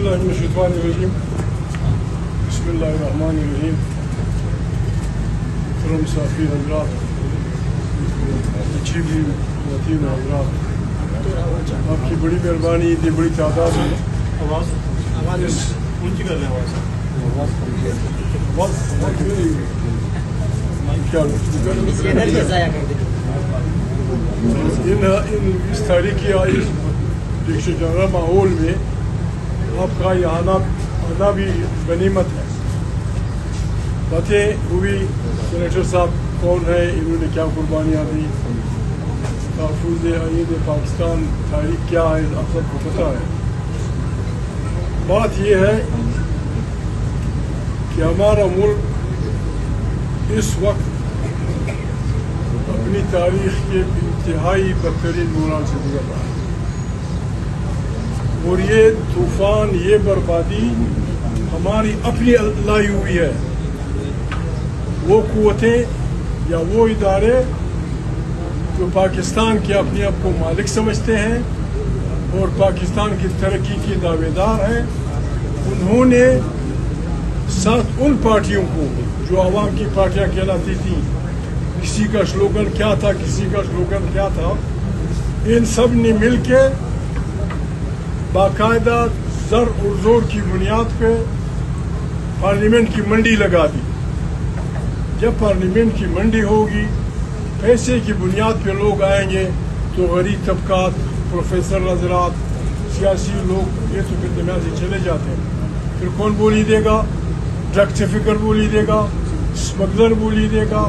بالله من الشيطان الرجيم بسم الله الرحمن الرحيم محترم مسافرین حضرات اچھی بھی خواتین حضرات آپ کی بڑی مہربانی اتنی بڑی تعداد میں اس تاریخی ڈکشنری ماحول میں آپ کا یہاں آنا بھی غنیمت ہے. باتیں ہوئی سینیٹر صاحب کون ہے, انہوں نے کیا قربانیاں دی, تحفظ آئین پاکستان تاریخ کیا ہے, آپ سب کو پتہ ہے. بات یہ ہے کہ ہمارا ملک اس وقت اپنی تاریخ کے انتہائی بدترین بحران سے گزر رہا ہے, اور یہ طوفان, یہ بربادی ہماری اپنی لائی ہوئی ہے. وہ قوتیں یا وہ ادارے جو پاکستان کے اپنے آپ کو مالک سمجھتے ہیں اور پاکستان کی ترقی کے دعوے دار ہیں, انہوں نے ساتھ ان پارٹیوں کو جو عوام کی پارٹیاں کہلاتی تھیں, کسی کا سلوگن کیا تھا, کسی کا سلوگن کیا تھا, ان سب نے مل کے باقاعدہ زر اور زور کی بنیاد پہ پارلیمنٹ کی منڈی لگا دی. جب پارلیمنٹ کی منڈی ہوگی, پیسے کی بنیاد پہ لوگ آئیں گے تو غریب طبقات, پروفیسر حضرات, سیاسی لوگ یہ تو پھر دنیا سے چلے جاتے ہیں. پھر کون بولی دے گا؟ ڈرگ ٹریفکر بولی دے گا, اسمگلر بولی دے گا,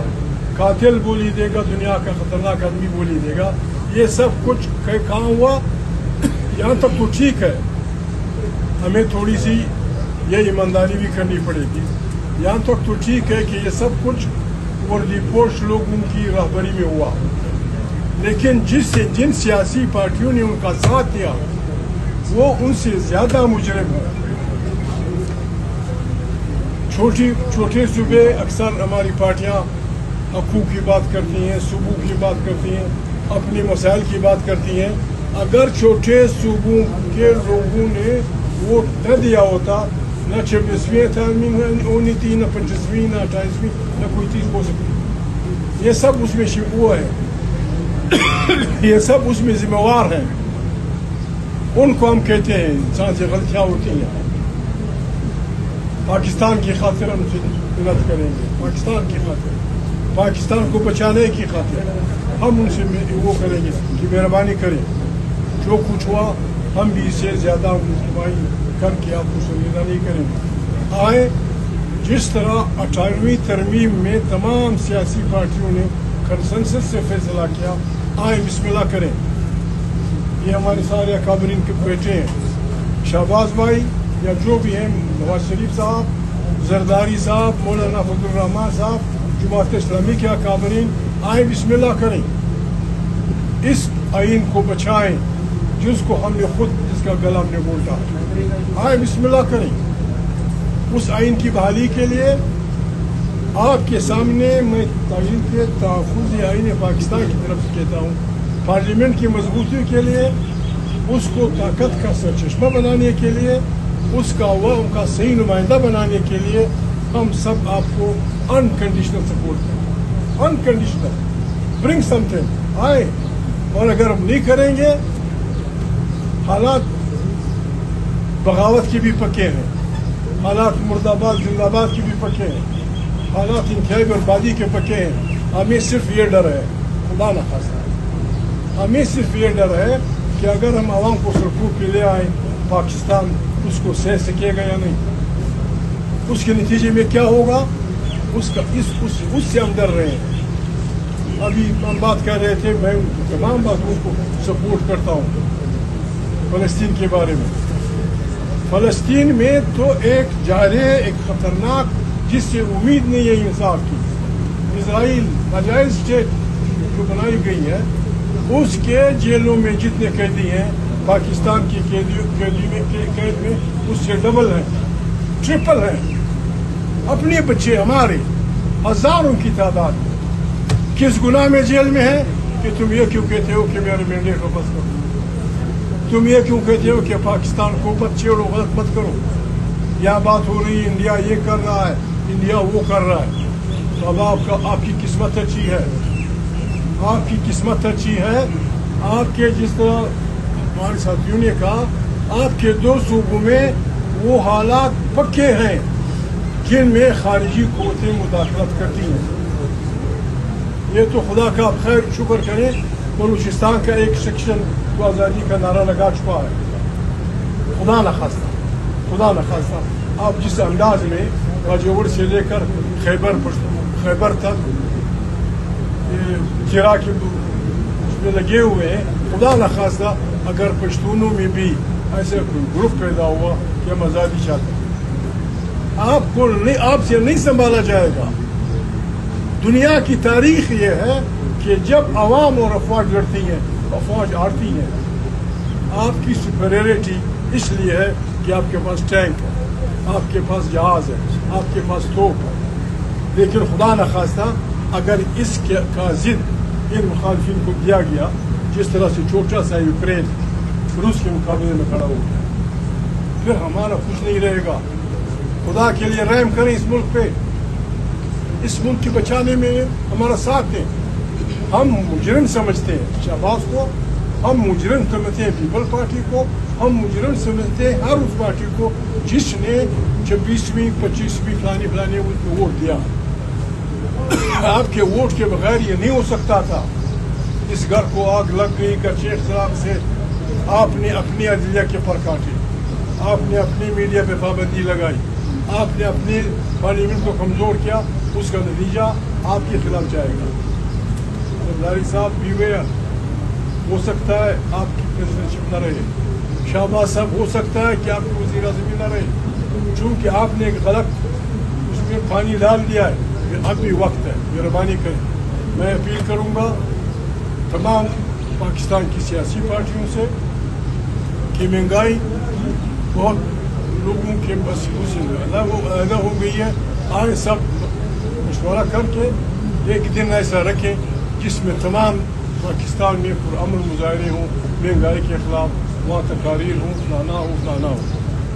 قاتل بولی دے گا, دنیا کا خطرناک آدمی بولی دے گا. یہ سب کچھ کہاں ہوا؟ یہاں تک تو ٹھیک ہے, ہمیں تھوڑی سی یہ ایمانداری بھی کرنی پڑے گی. یہاں تک تو ٹھیک ہے کہ یہ سب کچھ وردی پوش لوگوں کی رہبری میں ہوا, لیکن جن سیاسی پارٹیوں نے ان کا ساتھ دیا وہ ان سے زیادہ مجرم ہیں. چھوٹے صوبے اکثر ہماری پارٹیاں حقوق کی بات کرتی ہیں, صوبوں کی بات کرتی ہیں, اپنے مسائل کی بات کرتی ہیں. اگر چھوٹے صوبوں کے لوگوں نے ووٹ نہ دیا ہوتا, نہ 26ویں تعمیر ہونی تھی, نہ 25ویں, نہ 28ویں, نہ کوئی چیز ہو سکتی. یہ سب اس میں وہ ہے, یہ سب اس میں ذمہ وار ہیں. ان کو ہم کہتے ہیں انسان سے غلطیاں ہوتی ہیں. پاکستان کی خاطر ہم سے غلط کریں گے, پاکستان کی خاطر, پاکستان کو بچانے کی خاطر ہم ان سے وہ کریں گے کہ مہربانی کریں, جو کچھ ہوا ہم بھی اس سے زیادہ مطمئن کر کے آپ کو سنجیدہ نہیں کریں گے. آئے جس طرح 18ویں ترمیم میں تمام سیاسی پارٹیوں نے کنسنسس سے فیصلہ کیا, آئے بسم اللہ کریں. یہ ہمارے سارے اکابرین کے بیٹے ہیں, شہباز بھائی یا جو بھی ہیں, نواز شریف صاحب, زرداری صاحب, مولانا فضل الرحمان صاحب, جماعت اسلامی کے اکابرین, آئے بسم اللہ کریں, اس آئین کو بچائیں جس کو ہم نے خود, جس کا گلا ہم نے بولتا. آئے بسم اللہ کریں. اس آئین کی بحالی کے لیے آپ کے سامنے میں تعین کے تحفظ آئین پاکستان کی طرف سے کہتا ہوں, پارلیمنٹ کی مضبوطی کے لیے, اس کو طاقت کا سرچشمہ بنانے کے لیے, اس کا ان کا صحیح نمائندہ بنانے کے لیے ہم سب آپ کو انکنڈیشنل سپورٹ کریں. انکنڈیشنل برنگ سم تھنگ. آئے, اور اگر ہم نہیں کریں گے, حالات بغاوت کی بھی پکے ہیں, حالات مرد آباد زندہ آباد کی بھی پکے ہیں, حالات انتہائی بربادی کے پکے ہیں. ہمیں صرف یہ ڈر ہے, خدا نہ خاصا, ہمیں صرف یہ ڈر ہے کہ اگر ہم عوام کو سرکوب پہ لے آئیں, پاکستان اس کو سہ سکے گا یا نہیں. اس کے نتیجے میں کیا ہوگا, اس سے ہم ڈر رہے ہیں. ابھی ہم بات کر رہے تھے, میں تمام باتوں کو سپورٹ کرتا ہوں فلسطین کے بارے میں. فلسطین میں تو ایک جارح, ایک خطرناک, جس سے امید نہیں ہے انصاف کی, اسرائیل ناجائز اسٹیٹ جو بنائی گئی ہے, اس کے جیلوں میں جتنے قیدی ہیں پاکستان کی قید میں اس سے ڈبل ہیں, ٹرپل ہیں. اپنے بچے ہمارے ہزاروں کی تعداد کس گناہ میں جیل میں ہیں کہ تم یہ کیوں کہتے ہو کہ میرے مینڈیٹ واپس کرو. تم یہ کیوں کہتے ہو کہ پاکستان کو مت چھیڑو، غلط مت کرو؟ یہاں بات ہو رہی ہے انڈیا یہ کر رہا ہے، انڈیا وہ کر رہا ہے. تو اب آپ کی قسمت اچھی ہے، آپ کی قسمت اچھی ہے. آپ کے جس طرح ہمارے ساتھیوں نے کہا، آپ کے 2 صوبوں میں وہ حالات پکے ہیں جن میں خارجی قوتیں مداخلت کرتی ہیں. یہ تو خدا کا خیر شکر کریں، بلوچستان کا ایک سیکشن تو آزادی کا نعرہ لگا چکا ہے. خدا نخواستہ، خدا نخواستہ آپ جس انداز میں باجوڑ سے لے کر خیبر تک چرا کے میں لگے ہوئے ہیں، خدا نخواستہ اگر پشتونوں میں بھی ایسا کوئی گروپ پیدا ہوا کہ ہم آزادی چاہتے ہیں، آپ سے نہیں سنبھالا جائے گا. دنیا کی تاریخ یہ ہے کہ جب عوام اور افواج لڑتی ہیں، افواج ہارتی ہیں. آپ کی سپیریورٹی اس لیے ہے کہ آپ کے پاس ٹینک ہے، آپ کے پاس جہاز ہے، آپ کے پاس توپ ہے. لیکن خدا نخواستہ اگر اس کا ضد ان مخالفین کو دیا گیا، جس طرح سے چھوٹا سا یوکرین روس کے مقابلے میں کھڑا ہو گیا، پھر ہمارا کچھ نہیں رہے گا. خدا کے لیے رحم کریں اس ملک پہ، اس ملک کے بچانے میں ہمارا ساتھ دیں. ہم مجرم سمجھتے ہیں شہباز کو، ہم مجرم سمجھتے ہیں پیپل پارٹی کو، ہم مجرم سمجھتے ہیں ہر اس پارٹی کو جس نے 26ویں 25ویں فلانے کو ووٹ دیا. آپ کے ووٹ کے بغیر یہ نہیں ہو سکتا تھا. اس گھر کو آگ لگ گئی کہ شیخ صاحب سے آپ نے اپنی عدلیہ کے پر کاٹے، آپ نے اپنی میڈیا پہ پابندی لگائی، آپ نے اپنے پارلیمنٹ کو کمزور کیا. اس کا نتیجہ آپ کے خلاف جائے گا. زرداری صاحب بیویئر ہو سکتا ہے آپ کی پریزیڈنٹشپ نہ رہے، شہباز صاحب ہو سکتا ہے کہ آپ کی وزیر اعظم نہ رہے، چونکہ آپ نے ایک غلط اس میں پانی ڈال دیا ہے. اب بھی وقت ہے، مہربانی کریں. میں اپیل کروں گا تمام پاکستان کی سیاسی پارٹیوں سے کہ مہنگائی بہت لوگوں کے بس سے علیحدہ ہو گئی ہے. آج سب مشورہ کر کے ایک دن ایسا رکھیں جس میں تمام پاکستان میں پرامن مظاہرے ہوں، مہنگائی کے خلاف وہاں تقاریر ہوں، فلانا ہو فلانا ہو.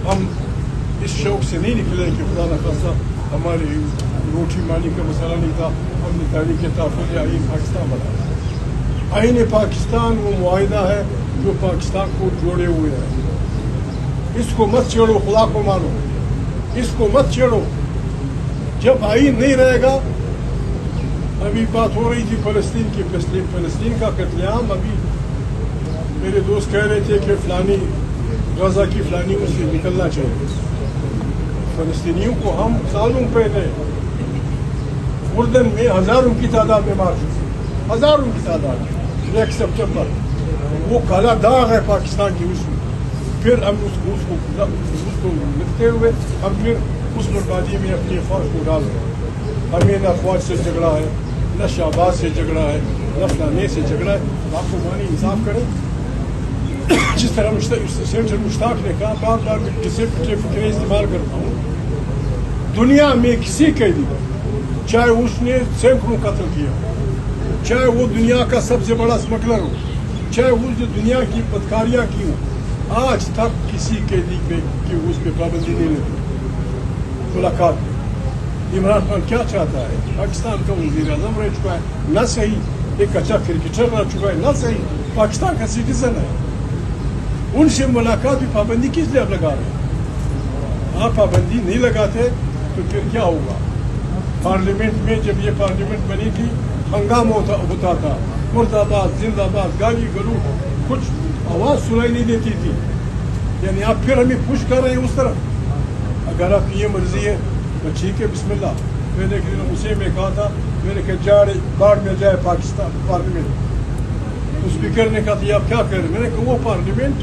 ہم اس شوق سے نہیں نکلے کہ خدا نخواستہ ہماری روٹی مانی کا مسئلہ نہیں تھا، ہم نے تحریک تحفظ آئین پاکستان بنایا. آئین پاکستان وہ معاہدہ ہے جو پاکستان کو جوڑے ہوئے ہے. اس کو مت چھیڑو، خدا کو مانو، اس کو مت چھیڑو. جب آئین نہیں رہے گا، ابھی بات ہو رہی تھی فلسطین کی، فلسطین کا قتل عام. ابھی میرے دوست کہہ رہے تھے کہ فلانی غزہ کی فلانی اس سے نکلنا چاہیے. فلسطینیوں کو ہم سالوں پہلے اردن میں ہزاروں کی تعداد میں مار چکے، ہزاروں کی تعداد. 1 سپٹمبر وہ کالا داغ ہے پاکستان کی. اس میں پھر ہم اس کو لکھتے ہوئے ہم پھر اس بربادی میں اپنی افواج کو ڈال رہے ہیں. ہمیں نہ افواج سے جھگڑا ہے، نہ شہباز سے جھگڑا ہے، نہ فلانے سے جھگڑا ہے. آپ کو مانی انصاف کریں. جس طرح سینٹر مشتاق نے کہا، بار بار میں فکریں استعمال کرتا ہوں، دنیا میں کسی قیدی چاہے اس نے سینکڑوں قتل کیا، چاہے وہ دنیا کا سب سے بڑا اسمگلر ہو، چاہے وہ جو دنیا کی بدکاریاں کی ہوں، آج تک کسی قیدی پہ کہ اس پہ پابندی نہیں لگی. ملاقات میں عمران خان کیا چاہتا ہے؟ پاکستان کا وزیر اعظم رہ چکا ہے، نہ صحیح ایک اچھا کرکٹر رہ چکا ہے، نہ صحیح پاکستان کا سٹیزن ہے. ان سے ملاقات بھی پابندی کس لیے آپ لگا رہے ہیں؟ آپ پابندی نہیں لگاتے تو پھر کیا ہوگا؟ پارلیمنٹ میں جب یہ پارلیمنٹ بنی تھی ہنگامہ ہوتا تھا، مرد آباد زندہ آباد، گالی گلوچ، کچھ آواز سنائی نہیں دیتی تھی. یعنی آپ پھر ہمیں پوش کر رہے ہیں اس طرف. اگر آپ کی یہ مرضی ہے تو ٹھیک ہے، بسم اللہ. میں نے اسے میں کہا تھا، میں نے کہا باڑ میں جائے پاکستان پارلیمنٹ. اسپیکر نے کہا تھا آپ کیا کر رہے ہیں؟ میں نے کہا وہ پارلیمنٹ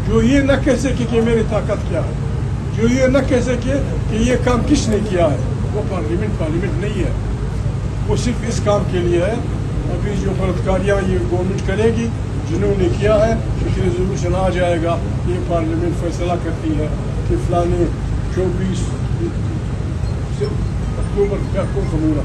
جو یہ نہ کہہ سکے کہ میری طاقت کیا ہے، جو یہ نہ کہہ سکے کہ یہ کام کس نے کیا ہے، وہ پارلیمنٹ نہیں ہے. وہ صرف اس کام کے لیے ہے. ابھی جو بلاتکاریاں یہ گورنمنٹ کرے گی، جنہوں نے کیا ہے، کہ ریزولوشن آ جائے گا، یہ پارلیمنٹ فیصلہ کرتی ہے کہ فلانے 24 اکتوبر کا نومبر